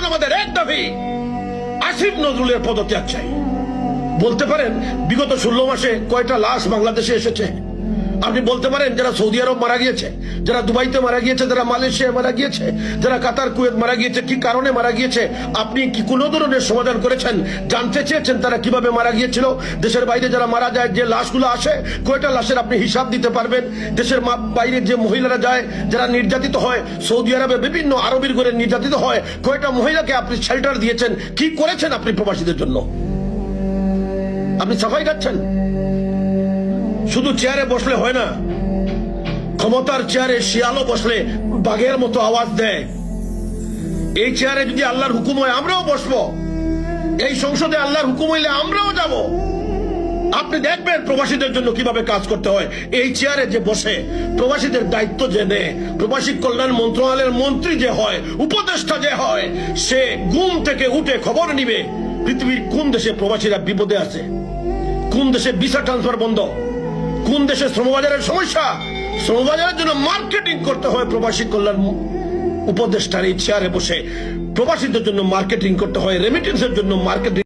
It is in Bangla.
আমাদের এক দাবি, আসিফ নজরুলের পদত্যাগ চাই। বলতে পারেন বিগত 16 মাসে কয়টা লাশ বাংলাদেশে এসেছে? আপনি বলতে পারেন যারা সৌদি আরব মারা গিয়েছে, যারা দুবাইতে মারা গিয়েছে, যারা মালয়েশিয়ায় মারা গিয়েছে, যারা কাতার কুয়েত মারা গিয়েছে, কি কারণে মারা গিয়েছে? আপনি কি কোনো ধরনের সমাধান করেছেন? জানতে চেয়েছেন তারা কিভাবে মারা গিয়েছিল? দেশের বাইরে যারা মারা যায়, যে লাশগুলো আসে, কয়টা লাশের আপনি হিসাব দিতে পারবেন? দেশের বাইরে যে মহিলারা যায়, যারা নির্যাতিত হয়, সৌদি আরবে বিভিন্ন আরবের ঘরে নির্যাতিত হয়, কয়টা মহিলাকে আপনি শেল্টার দিয়েছেন? কি করেছেন আপনি প্রবাসীদের জন্য? আপনি সাফাই গাচ্ছেন। শুধু চেয়ারে বসলে হয় না, ক্ষমতার চেয়ারে শিয়ালও বসলে বাঘের মতো আওয়াজ দেয়। এই চেয়ারে যদি আল্লাহর হুকুম হয় আমরাও বসবো, এই সংসদে আল্লাহর হুকুম হইলে আমরাও যাব। আপনি দেখবেন প্রবাসীদের জন্য কিভাবে কাজ করতে হয়। এই চেয়ারে যে বসে প্রবাসীদের দায়িত্ব যে নেয়, প্রবাসী কল্যাণ মন্ত্রণালয়ের মন্ত্রী যে হয়, উপদেষ্টা যে হয়, সে ঘুম থেকে উঠে খবর নিবে পৃথিবীর কোন দেশে প্রবাসীরা বিপদে আছে, কোন দেশে ভিসা ট্রান্সফার বন্ধ, কোন দেশে শ্রমবাজারের সমস্যা। শ্রমবাজারের জন্য মার্কেটিং করতে হয় প্রবাসী কল্যাণ উপদেষ্টার এই চেয়ারে বসে। প্রবাসীদের জন্য মার্কেটিং করতে হয়, রেমিটেন্সের জন্য মার্কেটিং